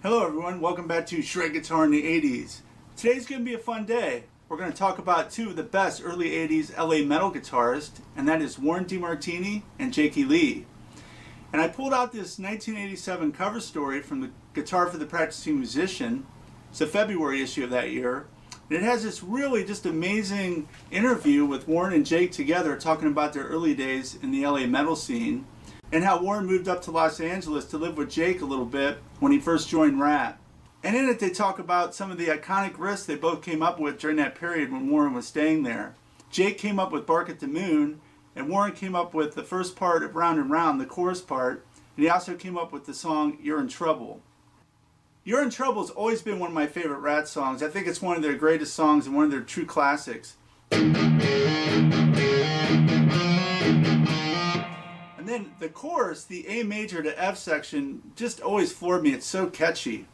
Hello everyone, welcome back to Shred Guitar in the 80s. Today's going to be a fun day. We're going to talk about two of the best early 80s LA metal guitarists, and that is Warren DeMartini and Jakey Lee. And I pulled out this 1987 cover story from the Guitar for the Practicing Musician. It's a February issue of that year. And it has this really just amazing interview with Warren and Jake together talking about their early days in the LA metal scene and how Warren moved up to Los Angeles to live with Jake a little bit when he first joined Ratt. And in it they talk about some of the iconic riffs they both came up with during that period when Warren was staying there. Jake came up with Bark at the Moon, and Warren came up with the first part of Round and Round, the chorus part, and he also came up with the song You're in Trouble. You're in Trouble has always been one of my favorite Ratt songs. I think it's one of their greatest songs and one of their true classics. And then the chorus, the A major to F section, just always floored me. It's so catchy.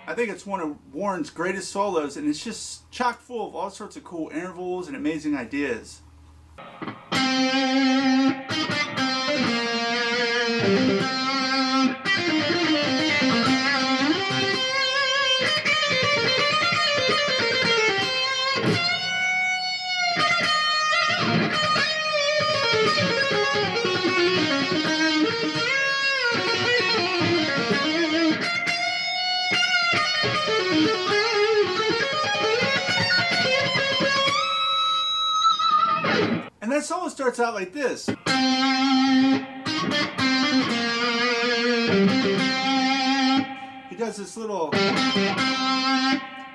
I think it's one of Warren's greatest solos, and it's just chock full of all sorts of cool intervals and amazing ideas. And that solo starts out like this. He does this little,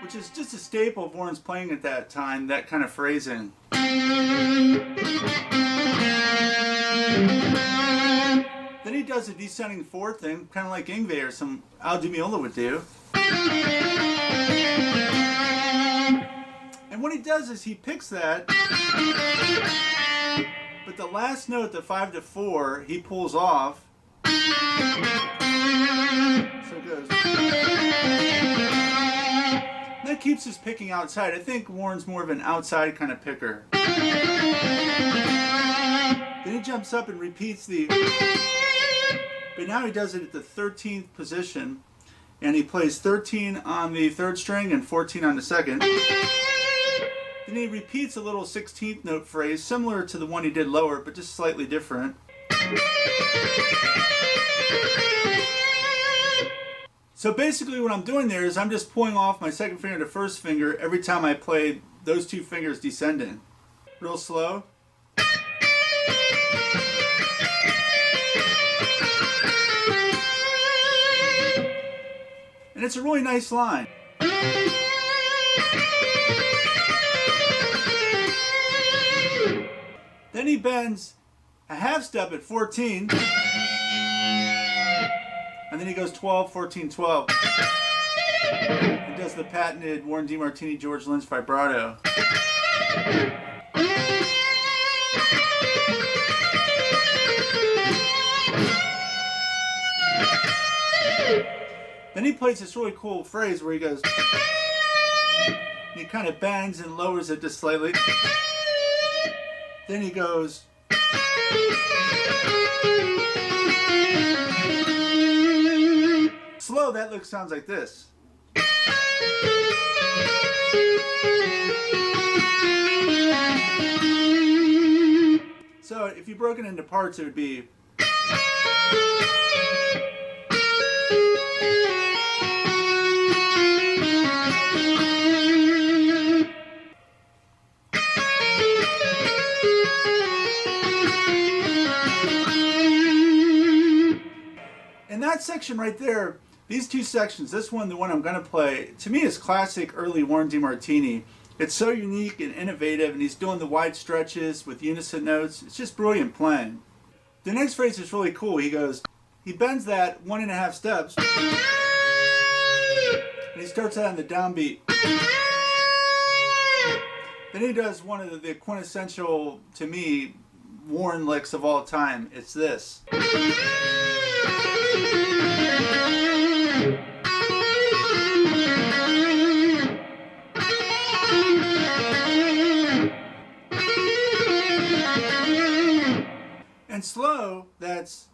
which is just a staple of Warren's playing at that time, that kind of phrasing. Then he does a descending fourth thing, kind of like Yngwie or some Al Di Meola would do. And what he does is he picks that, but the last note, the 5 to 4, he pulls off. So it goes. That keeps his picking outside. I think Warren's more of an outside kind of picker. Then he jumps up and repeats the, but now he does it at the 13th position, and he plays 13 on the third string and 14 on the second. Then he repeats a little 16th note phrase similar to the one he did lower, but just slightly different. So basically what I'm doing there is I'm just pulling off my second finger to first finger every time I play those two fingers descending. Real slow. And it's a really nice line. Then he bends a half step at 14, and then he goes 12, 14, 12. He does the patented Warren DeMartini, George Lynch vibrato. Then he plays this really cool phrase where he goes, and he kind of bends and lowers it just slightly. Then he goes, Slow, that lick sounds like this. So if you broke it into parts, it would be. In that section right there, these two sections, this one, the one I'm going to play, to me is classic early Warren DeMartini. It's so unique and innovative, and he's doing the wide stretches with unison notes. It's just brilliant playing. The next phrase is really cool. He bends that 1.5 steps, and he starts out on the downbeat. Then he does one of the quintessential, to me, Warren licks of all time. It's this. And slow, that's.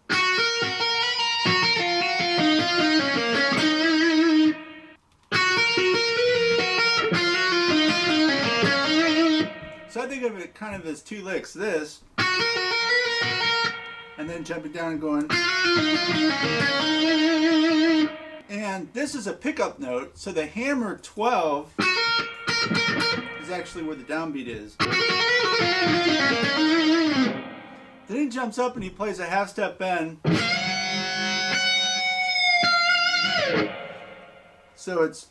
So I think of it kind of as two licks, this, and then jumping down and going. And this is a pickup note, so the hammer 12 is actually where the downbeat is. Then he jumps up and he plays a half-step bend. So it's.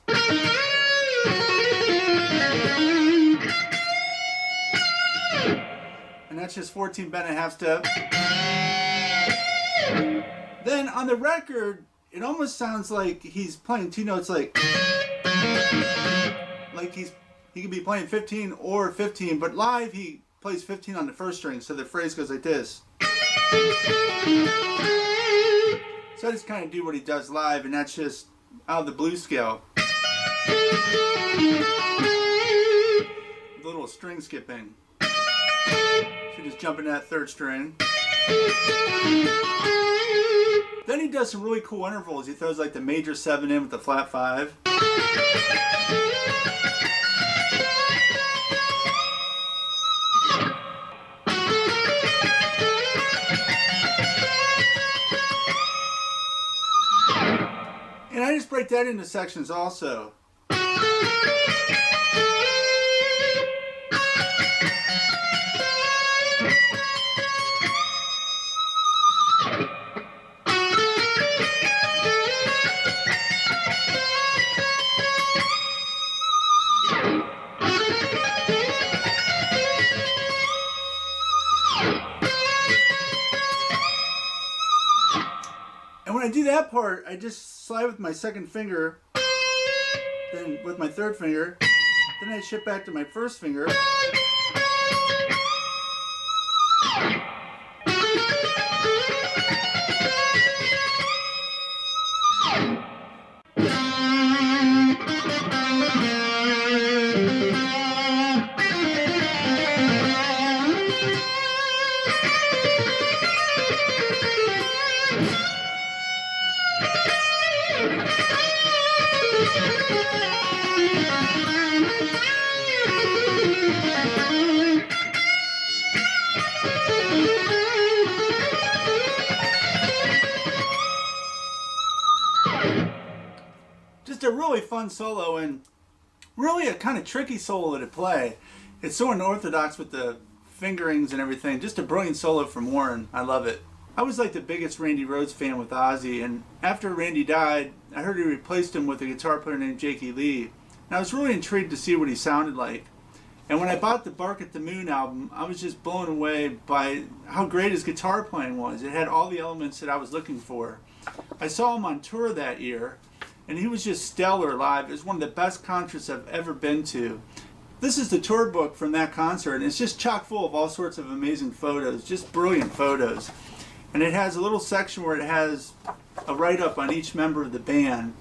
And that's just 14 bend and a half step. Then on the record, it almost sounds like he's playing two notes like he could be playing 15 or 15, but live he plays 15 on the first string, so the phrase goes like this. So I just kind of do what he does live, and that's just out of the blues scale. A little string skipping. So just jump into that third string. Then he does some really cool intervals. He throws like the major 7 in with the flat 5. And I just break that into sections also. And when I do that part, I just slide with my second finger, then with my third finger, then I shift back to my first finger. Just a really fun solo, and really a kind of tricky solo to play. It's so unorthodox with the fingerings and everything. Just a brilliant solo from Warren. I love it. I was like the biggest Randy Rhoads fan with Ozzy, and after Randy died, I heard he replaced him with a guitar player named Jakey Lee. And I was really intrigued to see what he sounded like. And when I bought the Bark at the Moon album, I was just blown away by how great his guitar playing was. It had all the elements that I was looking for. I saw him on tour that year, and he was just stellar live. It was one of the best concerts I've ever been to. This is the tour book from that concert, and it's just chock full of all sorts of amazing photos, just brilliant photos. And it has a little section where it has a write-up on each member of the band.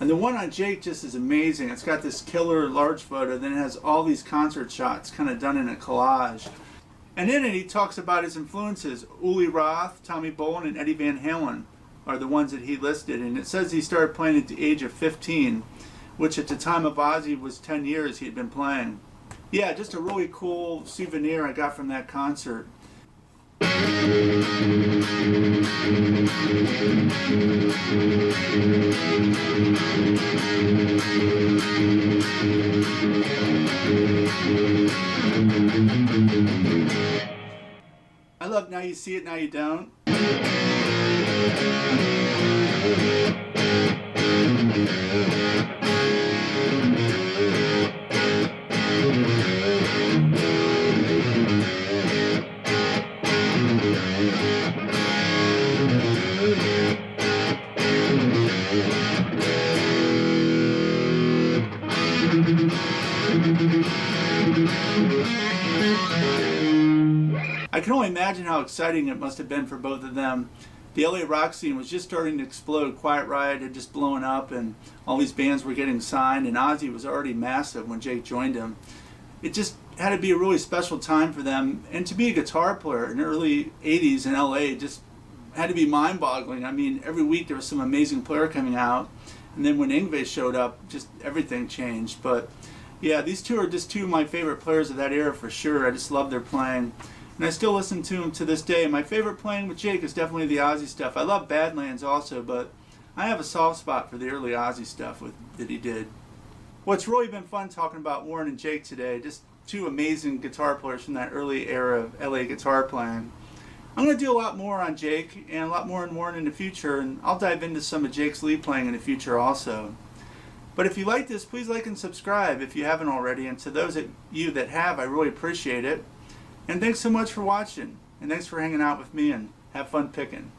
And the one on Jake just is amazing. It's got this killer large photo, then it has all these concert shots kind of done in a collage. And in it he talks about his influences, Uli Roth, Tommy Bolin, and Eddie Van Halen. are the ones that he listed, and it says he started playing at the age of 15, which at the time of Ozzy was 10 years he had been playing. Yeah, just a really cool souvenir I got from that concert. I love Now You See It, Now You Don't. I can only imagine how exciting it must have been for both of them. The LA rock scene was just starting to explode. Quiet Riot had just blown up and all these bands were getting signed, and Ozzy was already massive when Jake joined him. It just had to be a really special time for them, and to be a guitar player in the early 80s in LA just had to be mind-boggling. I mean, every week there was some amazing player coming out, and then when Yngwie showed up, just everything changed. But yeah, these two are just two of my favorite players of that era for sure. I just love their playing. And I still listen to them to this day. My favorite playing with Jake is definitely the Ozzy stuff. I love Badlands also, but I have a soft spot for the early Ozzy stuff that he did. Well, it's really been fun talking about Warren and Jake today. Just two amazing guitar players from that early era of LA guitar playing. I'm going to do a lot more on Jake and a lot more on Warren in the future, and I'll dive into some of Jake's lead playing in the future also. But if you like this, please like and subscribe if you haven't already, and to those of you that have, I really appreciate it. And thanks so much for watching, and thanks for hanging out with me, and have fun picking.